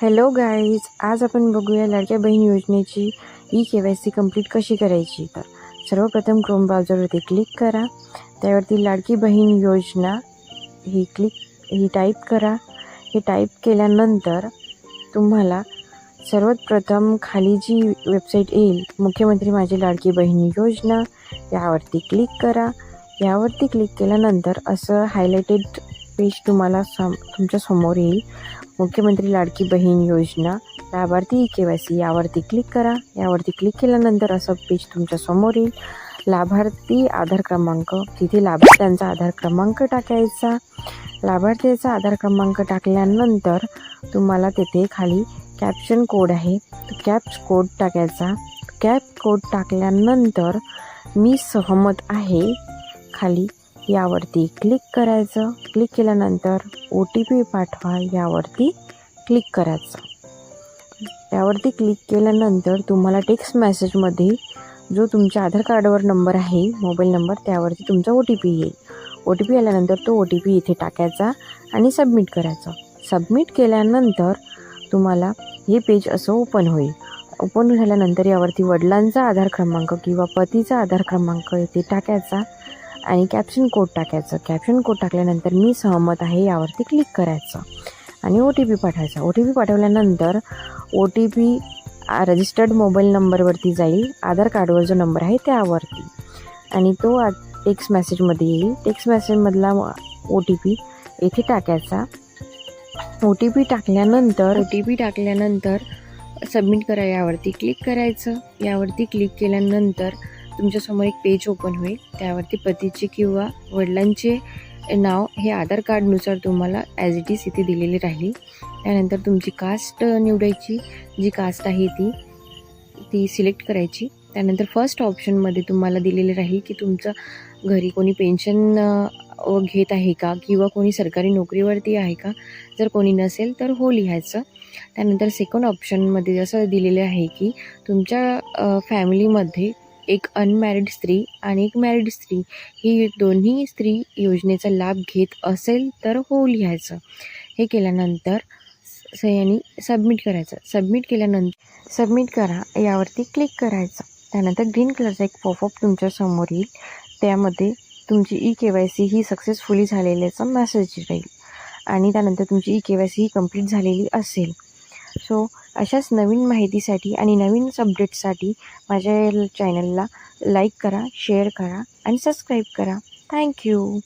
Hello guys, आज आपण बघूया लाडक्या बहीण योजनेची KYC कंप्लीट कशी करायची. तर सर्वप्रथम क्रोम ब्राउझरवरती क्लिक करा. त्यावरती लाडकी बहीण योजना ही टाईप करा. हे टाईप केल्यानंतर तुम्हाला सर्वात प्रथम खाली जी वेबसाईट येईल, मुख्यमंत्री माझी लाडकी बहीण योजना, यावरती क्लिक करा. यावरती क्लिक केल्यानंतर असं हायलाइटेड पेज तुम्हाला तुमच्या समोर येईल. मुख्यमंत्री लाडकी बहीण योजना लाभार्थी KYC यावरती क्लिक करा. यावरती क्लिक केल्यानंतर असं पेज तुमच्या समोर येईल. लाभार्थी आधार क्रमांक, तिथे लाभार्थ्यांचा आधार क्रमांक टाकायचा. लाभार्थ्याचा आधार क्रमांक टाकल्यानंतर तुम्हाला तिथे खाली कॅप्शन कोड आहे, तो कॅप्स कोड टाकायचा. कॅप कोड टाकल्यानंतर मी सहमत आहे खाली यावरती क्लिक करायचं. क्लिक केल्यानंतर OTP पाठवा यावरती क्लिक करायचं. यावरती क्लिक केल्यानंतर तुम्हाला टेक्स्ट मेसेजमध्ये जो तुमच्या आधार कार्डवर नंबर आहे, मोबाईल नंबर, त्यावरती तुमचा OTP येईल. OTP आल्यानंतर तो OTP इथे टाकायचा आणि सबमिट करायचं. सबमिट केल्यानंतर तुम्हाला हे पेज असं ओपन होईल. ओपन झाल्यानंतर यावरती वडिलांचा आधार क्रमांक किंवा पतीचा आधार क्रमांक इथे टाकायचा आणि कॅप्शन कोड टाकायचं. कॅप्शन कोड टाकल्यानंतर मी सहमत आहे यावरती क्लिक करायचं आणि OTP पाठवायचा. OTP पाठवल्यानंतर OTP रजिस्टर्ड मोबाईल नंबरवरती जाईल, आधार कार्डवर जो नंबर आहे त्यावरती, आणि तो टेक्स्ट मेसेजमध्ये येईल. टेक्स्ट मेसेजमधला OTP इथे टाकायचा. OTP टाकल्यानंतर सबमिट करा यावरती क्लिक करायचं. यावरती क्लिक केल्यानंतर तुमच्यासमोर एक पेज ओपन होईल. त्यावरती पतीचे किंवा वडिलांचे नाव हे आधार कार्डनुसार तुम्हाला ॲज इट इज इथे दिलेले राहील. त्यानंतर तुमची कास्ट निवडायची, जी कास्ट आहे ती सिलेक्ट करायची. त्यानंतर फर्स्ट ऑप्शनमध्ये तुम्हाला दिलेले राहील की तुमचं घरी कोणी पेन्शन घेत आहे का किंवा कोणी सरकारी नोकरीवरती आहे का. जर कोणी नसेल तर हो लिहायचं. त्यानंतर सेकंड ऑप्शनमध्ये असं दिलेले आहे की तुमच्या फॅमिलीमध्ये एक अनमॅरिड स्त्री आणि एक मॅरिड स्त्री, ही दोन्ही स्त्री योजनेचा लाभ घेत असेल तर हो लिहायचं. हे केल्यानंतर सह्यानी सबमिट करायचं. सबमिट करा यावरती क्लिक करायचं. त्यानंतर ग्रीन कलरचा एक पॉपअप तुमच्या समोर येईल. त्यामध्ये तुमची KYC ही सक्सेसफुली झालेल्याचा मेसेज राहील आणि त्यानंतर तुमची KYC ही कंप्लीट झालेली असेल. सो अशाच नवीन माहितीसाठी आणि नवीन अपडेट्ससाठी माझ्या चॅनलला लाईक करा, शेअर करा आणि सबस्क्राईब करा. थँक्यू.